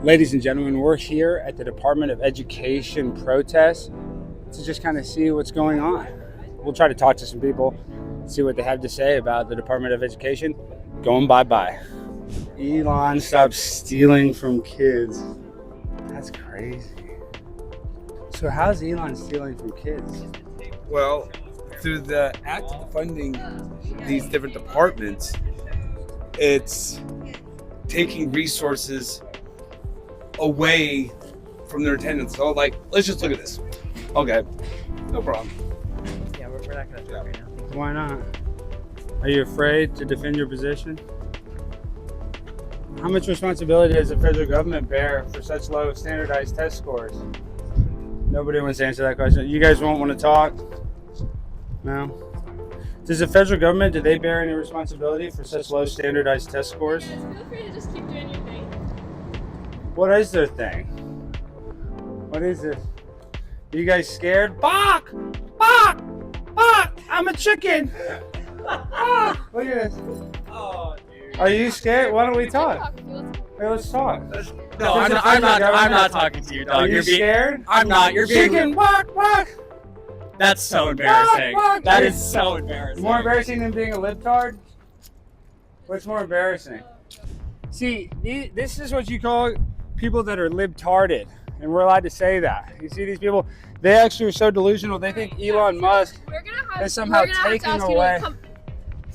Ladies and gentlemen, we're here at the Department of Education protest to just kind of see what's going on. We'll try to talk to some people, see what they have to say about the Department of Education going bye-bye. Elon, stop stealing from kids. That's crazy. So how's Elon stealing from kids? Well, through the act of funding these different departments, it's taking resources away from their attendance. So, like, let's just look at this. Okay, no problem. Yeah, we're not going to do it right now. Why not? Are you afraid to defend your position? How much responsibility does the federal government bear for such low standardized test scores? Nobody wants to answer that question. You guys won't want to talk? No? Does the federal government, do they bear any responsibility for such low standardized test scores? Feel free to just keep doing your thing. What is their thing? What is this? Are you guys scared? Bark! Bark! Bark! I'm a chicken! Ah, look at this. Oh, dude. Are you scared? Why don't we talk? Hey, let's talk. No, I'm not talking to you, dog. Are you scared? I'm not. You're being. Chicken! Bark! Bark! That's so embarrassing. Bark! That is so embarrassing. More embarrassing than being a libtard? What's more embarrassing? See, this is what you call people that are libtarded, and we're allowed to say that. You see these people, they actually are so delusional, they think Elon Musk is somehow taking away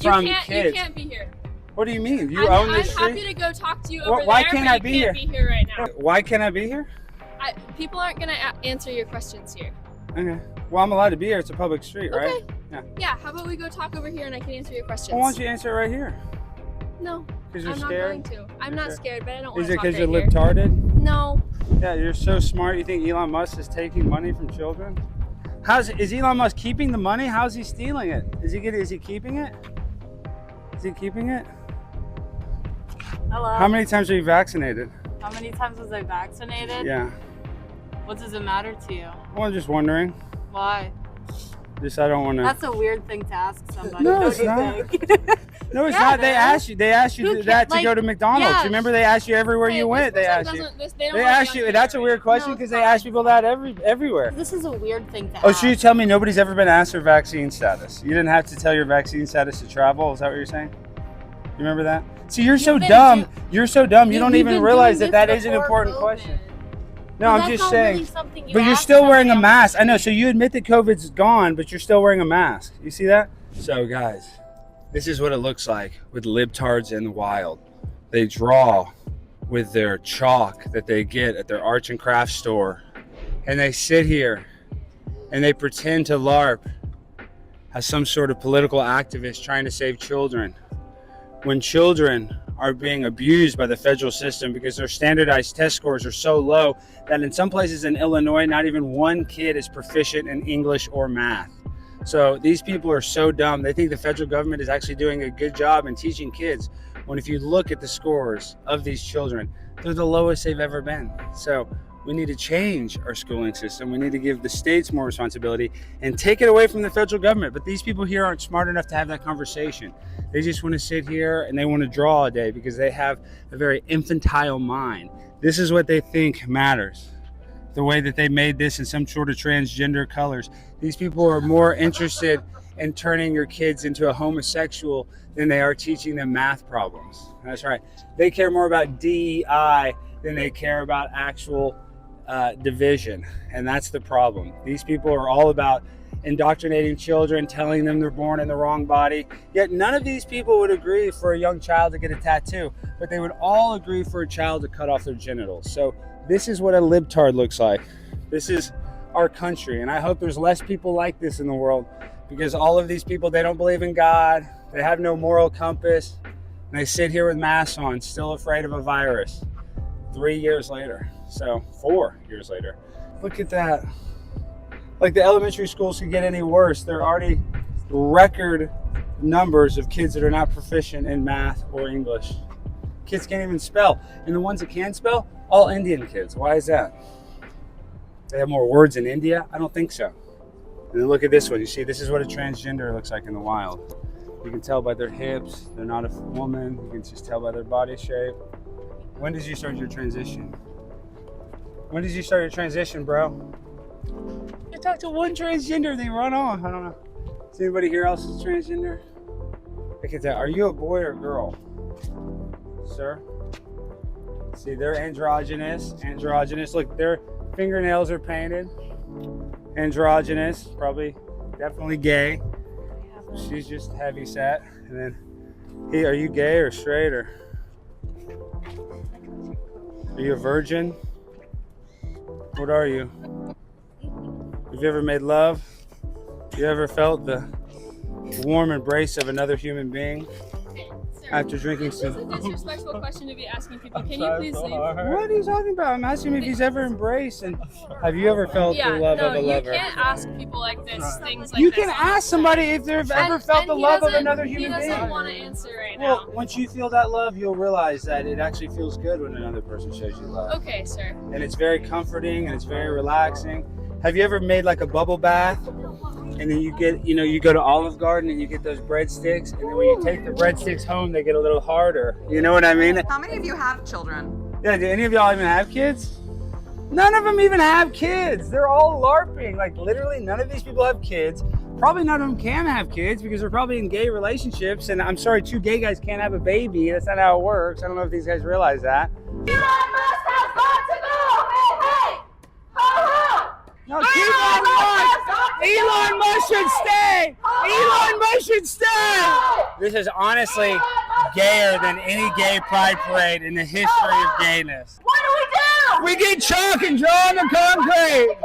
from kids. You can't be here. What do you mean? You own this street? I'm happy to go talk to you over Why there, can't but I you be can't here? be here right now. Why can't I be here? People aren't going to answer your questions here. Okay. Well, I'm allowed to be here. It's a public street, right? Okay. Yeah, how about we go talk over here and I can answer your questions? Well, why don't you answer it right here? No, Because you're I'm scared? not going to. I'm not scared, but I don't want Is to it talk because right you're here. libtarded? No. Yeah, you're so smart. You think Elon Musk is taking money from children? Is Elon Musk keeping the money? How's he stealing it? Is he keeping it? Is he keeping it? Hello. How many times are you vaccinated? How many times was I vaccinated? Yeah. What does it matter to you? Well, I'm just wondering. Why? I don't want to. That's a weird thing to ask somebody. No, don't it's you not. think? No, it's Yeah, not. They man. asked you that to go to McDonald's. yeah. Remember, they asked you everywhere you went. They asked you. They asked you. That's a weird question because they ask people that everywhere. This is a weird thing to Oh, ask. so you tell me nobody's ever been asked for vaccine status? You didn't have to tell your vaccine status to travel? Is that what you're saying? You remember that? See, you're so dumb. You're so dumb. You don't even realize that is an important question. No, Well, I'm that's just not really saying. something you But you're ask still wearing a somebody mask. else. I know. So you admit that COVID's gone, but you're still wearing a mask. You see that? So guys, this is what it looks like with libtards in the wild. They draw with their chalk that they get at their arts and crafts store, and they sit here and they pretend to LARP as some sort of political activist trying to save children, when children are being abused by the federal system because their standardized test scores are so low that in some places in Illinois, not even one kid is proficient in English or math. So these people are so dumb. They think the federal government is actually doing a good job in teaching kids, when if you look at the scores of these children, they're the lowest they've ever been. So we need to change our schooling system. We need to give the states more responsibility and take it away from the federal government. But these people here aren't smart enough to have that conversation. They just want to sit here and they want to draw all day because they have a very infantile mind. This is what they think matters. The way that they made this in some sort of transgender colors. These people are more interested in turning your kids into a homosexual than they are teaching them math problems. That's right. They care more about DEI than they care about actual division. And that's the problem. These people are all about indoctrinating children, telling them they're born in the wrong body. Yet none of these people would agree for a young child to get a tattoo, but they would all agree for a child to cut off their genitals. So this is what a libtard looks like. This is our country, and I hope there's less people like this in the world, because all of these people, they don't believe in God, they have no moral compass, and they sit here with masks on, still afraid of a virus 3 years later. So 4 years later. Look at that. Like, the elementary schools could get any worse. There are already record numbers of kids that are not proficient in math or English. Kids can't even spell. And the ones that can spell, all Indian kids. Why is that? They have more words in India? I don't think so. And then look at this one. You see, this is what a transgender looks like in the wild. You can tell by their hips. They're not a woman. You can just tell by their body shape. When did you start your transition? When did you start your transition, bro? I talked to one transgender, they run off. I don't know. Is anybody here else is transgender? Look at that. Are you a boy or a girl? Sir? See, they're androgynous. Androgynous. Look, their fingernails are painted. Androgynous. Probably, definitely gay. She's just heavy set. And then, hey, are you gay or straight or? Are you a virgin? What are you? Have you ever made love? You ever felt the warm embrace of another human being after drinking This is some? a disrespectful question to be asking people. Can you please leave? What are you talking about? I'm asking him if he's ever embraced, and have you ever felt the love of a lover? You can't ask people like this things like You this. can ask somebody if they've ever felt the he love of doesn't- another human He doesn't being. want to answer right Well, now. once you feel that love, you'll realize that it actually feels good when another person shows you love. Okay, sir. And it's very comforting and it's very relaxing. Have you ever made like a bubble bath? And then you get, you go to Olive Garden and you get those breadsticks, and then when you take the breadsticks home, they get a little harder. You know what I mean? How many of you have children? Yeah, do any of y'all even have kids? None of them even have kids. They're all LARPing. Like literally none of these people have kids. Probably none of them can have kids because they're probably in gay relationships. And I'm sorry, 2 gay guys can't have a baby. That's not how it works. I don't know if these guys realize that. No, keep Elon Musk! Elon Musk should stay! Elon Musk should stay! This is honestly gayer than any gay pride parade in the history of gayness. What do? We get chalk and draw on the concrete!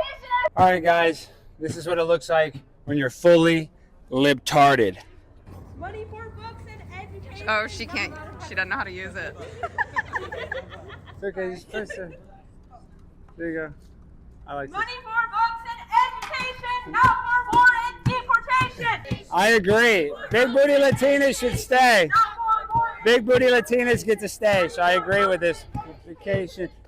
Alright guys, this is what it looks like when you're fully libtarded. Money for books and education. Oh, she can't. She doesn't know how to use it. It's okay, just press it. There you go. I like Money for books and education, not for war and deportation. I agree. Big booty Latinas should stay. Not for war and Big booty Latinas get to stay, so I agree with this. Vacation.